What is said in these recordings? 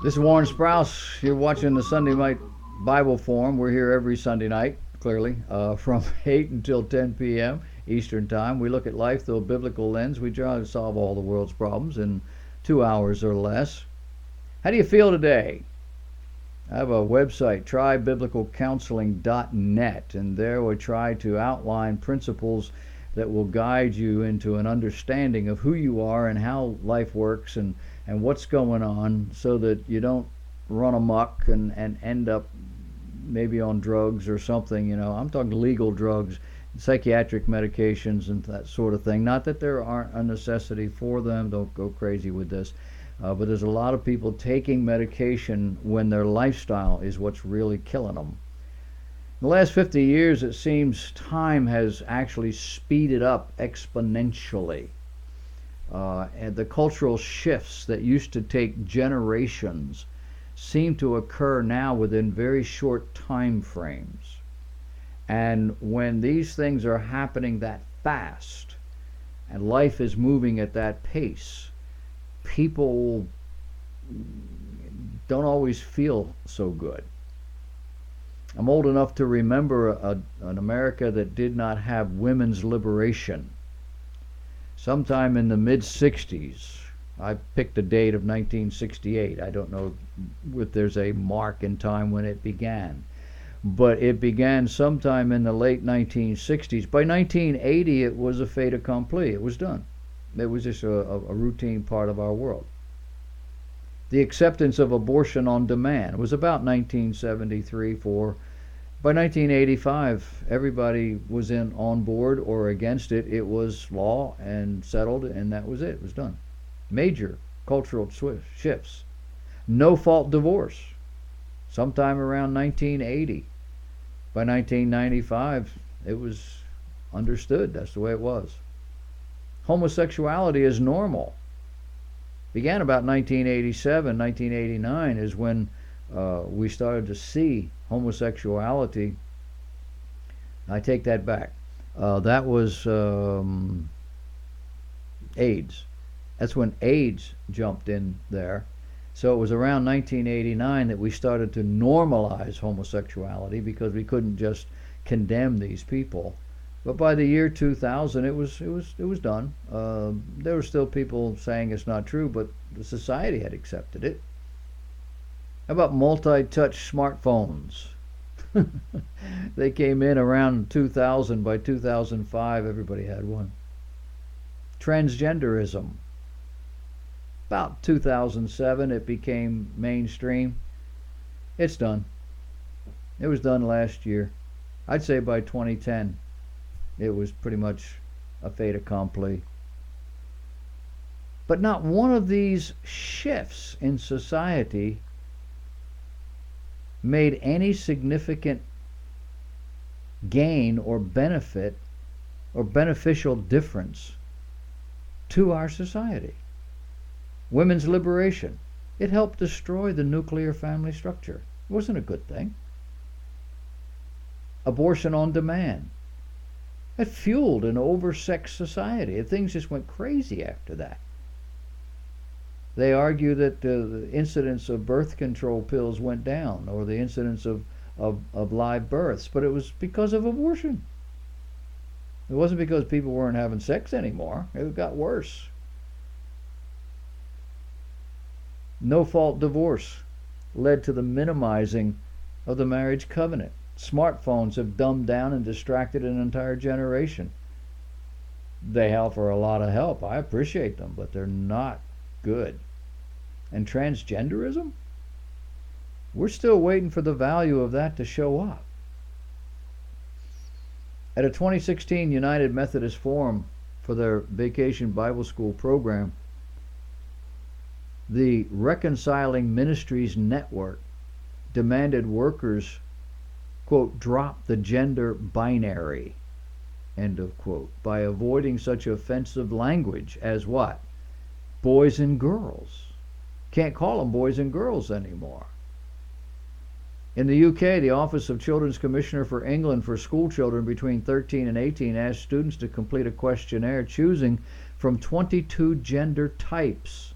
This is Warren Sprouse. You're watching the Sunday Night Bible Forum. We're here every Sunday night, clearly, from 8 until 10 p.m. Eastern Time. We look at life through a biblical lens. We try to solve all the world's problems in 2 hours or less. How do you feel today? I have a website, trybiblicalcounseling.net, and there we try to outline principles that will guide you into an understanding of who you are and how life works and what's going on, so that you don't run amok and end up maybe on drugs or something. I'm talking legal drugs, psychiatric medications and that sort of thing. Not that there aren't a necessity for them, don't go crazy with this. But there's a lot of people taking medication when their lifestyle is what's really killing them. In the last 50 years, it seems time has actually speeded up exponentially. And the cultural shifts that used to take generations seem to occur now within very short time frames. And when these things are happening that fast and life is moving at that pace, people don't always feel so good. I'm old enough to remember an America that did not have women's liberation. Sometime in the mid-60s, I picked a date of 1968. I don't know if there's a mark in time when it began, but it began sometime in the late 1960s. By 1980, it was a fait accompli. It was done. It was just a routine part of our world. The acceptance of abortion on demand was about 1973-4. By 1985, everybody was on board or against it. It was law and settled, and that was it. It was done. Major cultural shifts. No-fault divorce, sometime around 1980. By 1995, it was understood. That's the way it was. Homosexuality is normal. Began about 1987, 1989 is when we started to see homosexuality. I take that back. That was AIDS. That's when AIDS jumped in there. So it was around 1989 that we started to normalize homosexuality, because we couldn't just condemn these people. But by the year 2000, it was done. There were still people saying it's not true, but the society had accepted it. How about multi-touch smartphones? They came in around 2000. By 2005, everybody had one. Transgenderism. About 2007, it became mainstream. It's done. It was done last year. I'd say by 2010. It was pretty much a fait accompli. But not one of these shifts in society made any significant gain or benefit or beneficial difference to our society. Women's liberation. It helped destroy the nuclear family structure. It wasn't a good thing. Abortion on demand. It fueled an oversexed society. Things just went crazy after that. They argue that the incidence of birth control pills went down, or the incidence of live births, but it was because of abortion. It wasn't because people weren't having sex anymore. It got worse. No-fault divorce led to the minimizing of the marriage covenant. Smartphones have dumbed down and distracted an entire generation. They offer a lot of help. I appreciate them, but they're not good. And transgenderism? We're still waiting for the value of that to show up. At a 2016 United Methodist Forum for their Vacation Bible School program, the Reconciling Ministries Network demanded workers, quote, drop the gender binary, end of quote, by avoiding such offensive language as what? Boys and girls. Can't call them boys and girls anymore. In the UK, the Office of Children's Commissioner for England for school children between 13 and 18 asked students to complete a questionnaire choosing from 22 gender types.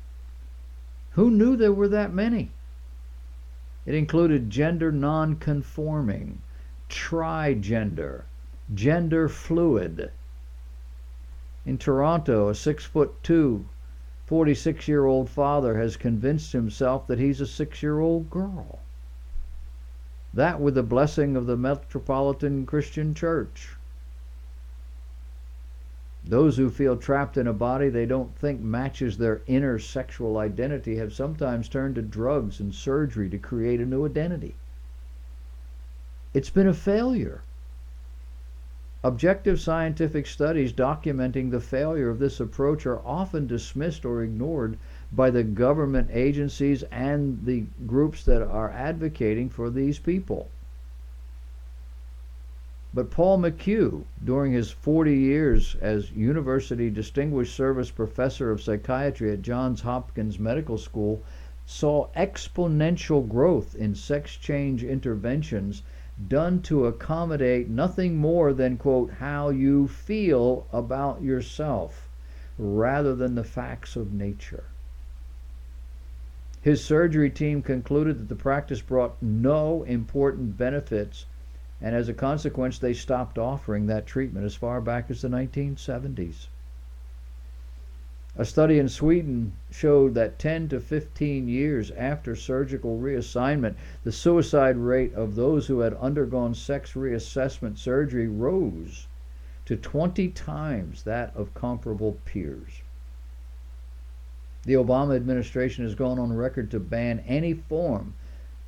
Who knew there were that many? It included gender non-conforming, trigender, gender fluid. In Toronto, a 6'2", 46-year-old father has convinced himself that he's a 6-year-old girl. That with the blessing of the Metropolitan Christian Church. Those who feel trapped in a body they don't think matches their inner sexual identity have sometimes turned to drugs and surgery to create a new identity. It's been a failure. Objective scientific studies documenting the failure of this approach are often dismissed or ignored by the government agencies and the groups that are advocating for these people. But Paul McHugh, during his 40 years as University Distinguished Service Professor of Psychiatry at Johns Hopkins Medical School, saw exponential growth in sex change interventions done to accommodate nothing more than, quote, how you feel about yourself, rather than the facts of nature. His surgery team concluded that the practice brought no important benefits, and as a consequence, they stopped offering that treatment as far back as the 1970s. A study in Sweden showed that 10 to 15 years after surgical reassignment, the suicide rate of those who had undergone sex reassessment surgery rose to 20 times that of comparable peers. The Obama administration has gone on record to ban any form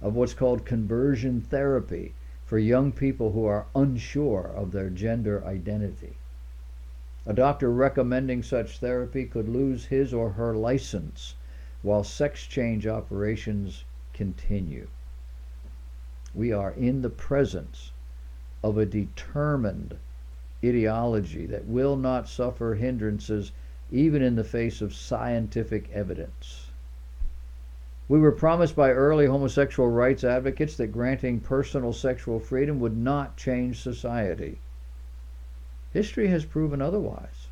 of what's called conversion therapy for young people who are unsure of their gender identity. A doctor recommending such therapy could lose his or her license while sex change operations continue. We are in the presence of a determined ideology that will not suffer hindrances even in the face of scientific evidence. We were promised by early homosexual rights advocates that granting personal sexual freedom would not change society. History has proven otherwise.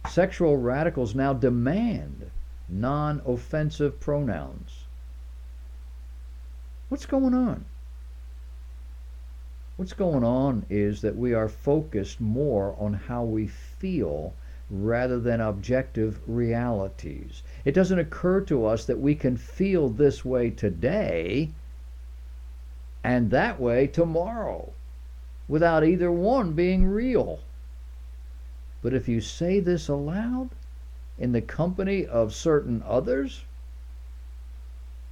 Sexual radicals now demand non-offensive pronouns. What's going on? What's going on is that we are focused more on how we feel rather than objective realities. It doesn't occur to us that we can feel this way today and that way tomorrow without either one being real. But if you say this aloud in the company of certain others,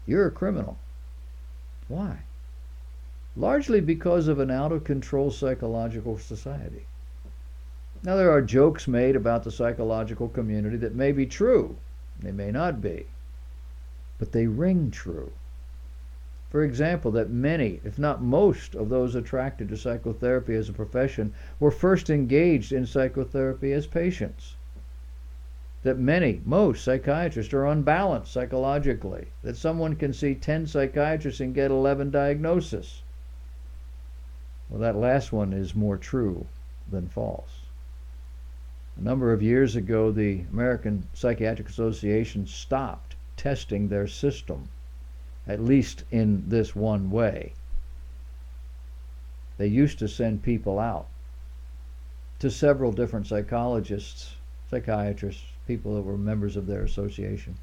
you're a criminal. Why? Largely because of an out-of-control psychological society. Now, there are jokes made about the psychological community that may be true. They may not be. But they ring true. For example, that many, if not most, of those attracted to psychotherapy as a profession were first engaged in psychotherapy as patients. That most psychiatrists are unbalanced psychologically. That someone can see 10 psychiatrists and get 11 diagnoses. Well, that last one is more true than false. A number of years ago, the American Psychiatric Association stopped testing their system, at least in this one way. They used to send people out to several different psychologists, psychiatrists, people that were members of their association,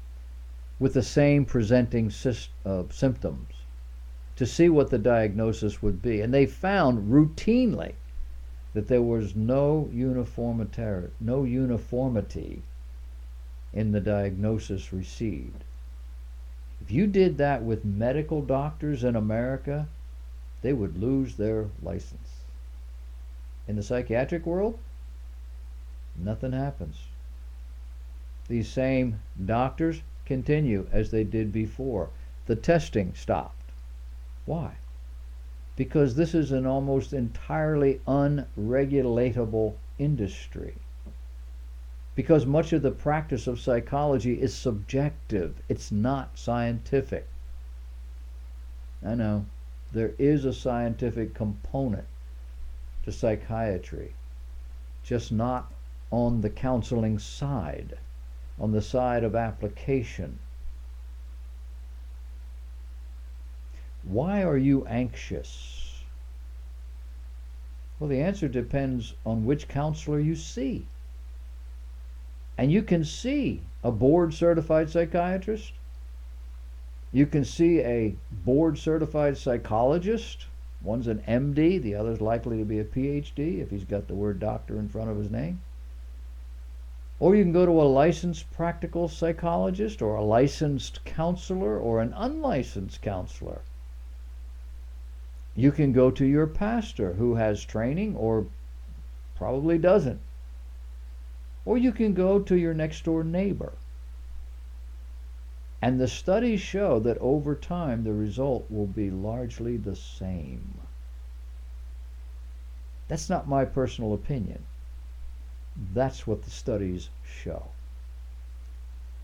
with the same presenting symptoms to see what the diagnosis would be. And they found routinely that there was no uniformity in the diagnosis received. If you did that with medical doctors in America, they would lose their license. In the psychiatric world, nothing happens. These same doctors continue as they did before. The testing stopped. Why? Because this is an almost entirely unregulatable industry. Because much of the practice of psychology is subjective. It's not scientific. I know, there is a scientific component to psychiatry, just not on the counseling side, on the side of application. Why are you anxious? Well, the answer depends on which counselor you see. And you can see a board certified psychiatrist. You can see a board certified psychologist. One's an MD, the other's likely to be a PhD if he's got the word doctor in front of his name. Or you can go to a licensed practical psychologist or a licensed counselor or an unlicensed counselor. You can go to your pastor who has training or probably doesn't. Or you can go to your next door neighbor. And the studies show that over time the result will be largely the same. That's not my personal opinion. That's what the studies show.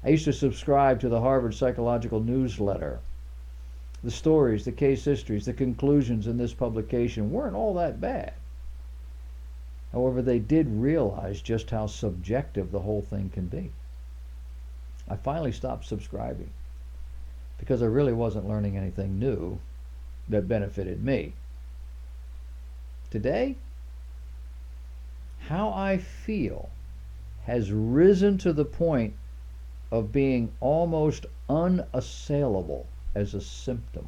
I used to subscribe to the Harvard Psychological Newsletter. The stories, the case histories, the conclusions in this publication weren't all that bad. However, they did realize just how subjective the whole thing can be. I finally stopped subscribing because I really wasn't learning anything new that benefited me. Today, how I feel has risen to the point of being almost unassailable as a symptom.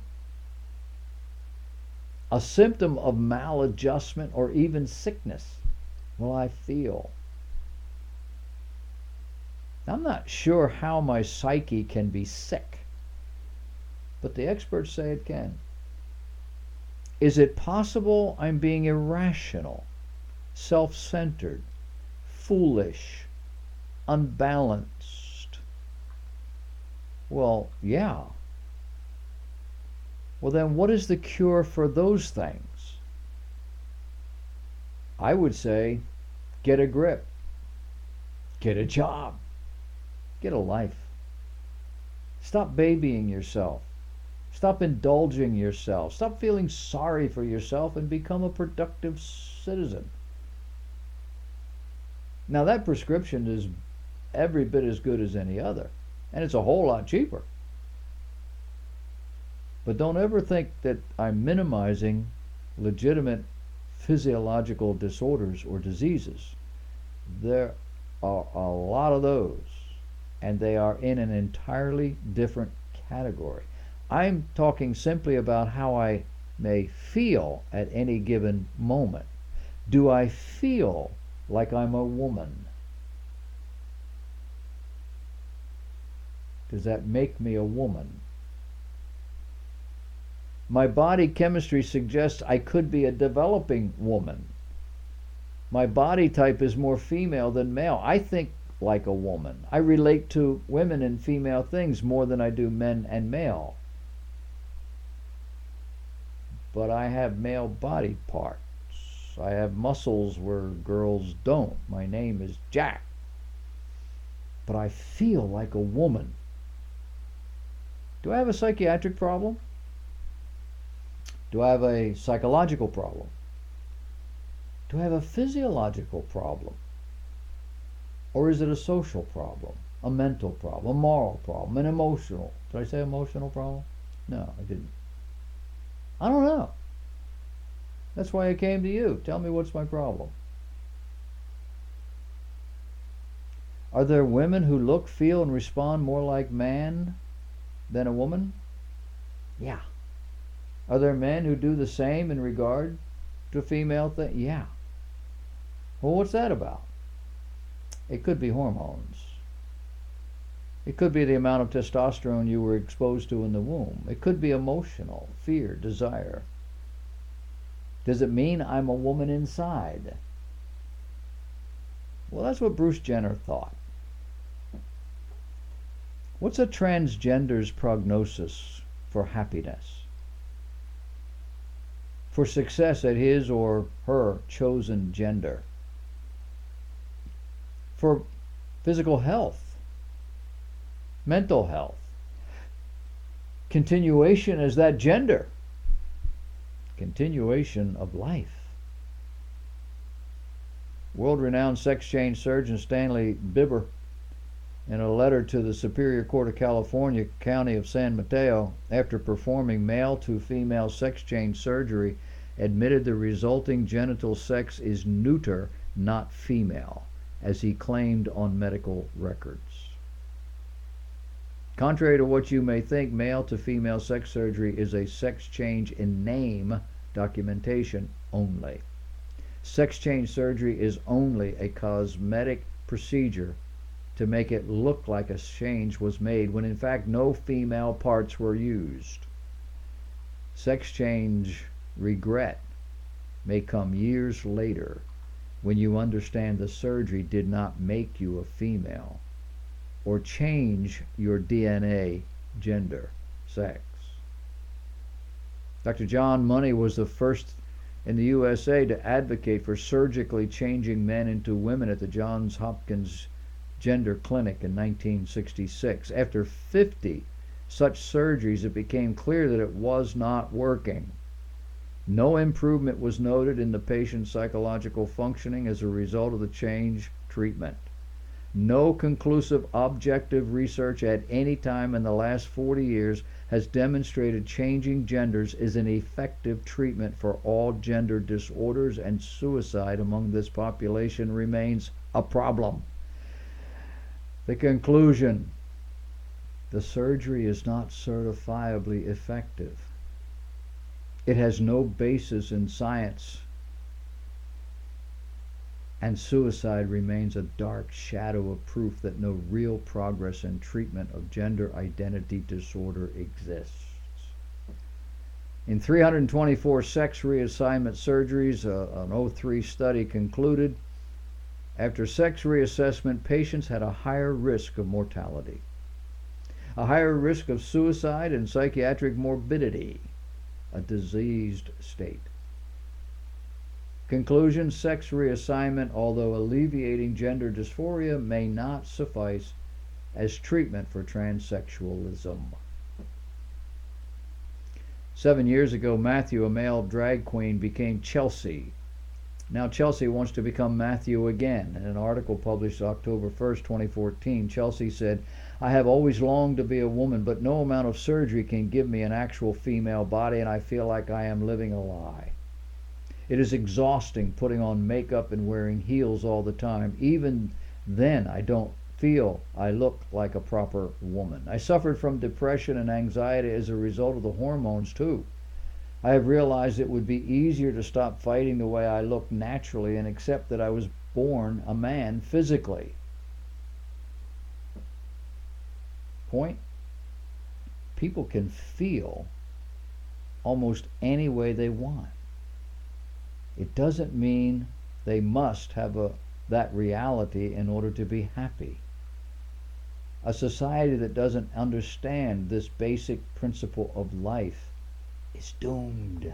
A symptom of maladjustment or even sickness. Well, I feel. I'm not sure how my psyche can be sick, but the experts say it can. Is it possible I'm being irrational, self-centered, foolish, unbalanced? Well, yeah. Well, then what is the cure for those things? I would say, get a grip, get a job, get a life. Stop babying yourself. Stop indulging yourself. Stop feeling sorry for yourself and become a productive citizen. Now that prescription is every bit as good as any other, and it's a whole lot cheaper. But don't ever think that I'm minimizing legitimate physiological disorders or diseases. There are a lot of those, and they are in an entirely different category. I'm talking simply about how I may feel at any given moment. Do I feel like I'm a woman? Does that make me a woman? My body chemistry suggests I could be a developing woman. My body type is more female than male. I think like a woman. I relate to women and female things more than I do men and male. But I have male body parts. I have muscles where girls don't. My name is Jack. But I feel like a woman. Do I have a psychiatric problem? Do I have a psychological problem? Do I have a physiological problem? Or is it a social problem, a mental problem, a moral problem, an emotional? Did I say emotional problem? No, I didn't. I don't know. That's why I came to you. Tell me what's my problem. Are there women who look, feel, and respond more like man than a woman? Yeah. Are there men who do the same in regard to female things? Yeah. Well, what's that about? It could be hormones. It could be the amount of testosterone you were exposed to in the womb. It could be emotional, fear, desire. Does it mean I'm a woman inside? Well, that's what Bruce Jenner thought. What's a transgender's prognosis for happiness? For success at his or her chosen gender? For physical health? Mental health? Continuation as that gender? Continuation of life? World-renowned sex change surgeon Stanley Biber in a letter to the Superior Court of California, County of San Mateo, after performing male to female sex change surgery, admitted the resulting genital sex is neuter, not female, as he claimed on medical records. Contrary to what you may think, male to female sex surgery is a sex change in name documentation only. Sex change surgery is only a cosmetic procedure to make it look like a change was made when in fact no female parts were used. Sex change regret may come years later when you understand the surgery did not make you a female or change your DNA, gender, sex. Dr. John Money was the first in the USA to advocate for surgically changing men into women at the Johns Hopkins Gender Clinic in 1966. After 50 such surgeries, it became clear that it was not working. No improvement was noted in the patient's psychological functioning as a result of the change treatment. No conclusive objective research at any time in the last 40 years has demonstrated changing genders is an effective treatment for all gender disorders, and suicide among this population remains a problem. The conclusion: the surgery is not certifiably effective. It has no basis in science, and suicide remains a dark shadow of proof that no real progress in treatment of gender identity disorder exists. In 324 sex reassignment surgeries, an 2003 study concluded after sex reassessment, patients had a higher risk of mortality, a higher risk of suicide, and psychiatric morbidity, a diseased state. Conclusion: sex reassignment, although alleviating gender dysphoria, may not suffice as treatment for transsexualism. 7 years ago, Matthew, a male drag queen, became Chelsea. Now Chelsea wants to become Matthew again. In an article published October 1st, 2014, Chelsea said, "I have always longed to be a woman, but no amount of surgery can give me an actual female body, and I feel like I am living a lie. It is exhausting putting on makeup and wearing heels all the time. Even then, I don't feel I look like a proper woman. I suffered from depression and anxiety as a result of the hormones too. I have realized it would be easier to stop fighting the way I look naturally and accept that I was born a man physically." Point: people can feel almost any way they want. It doesn't mean they must have that reality in order to be happy. A society that doesn't understand this basic principle of life is doomed.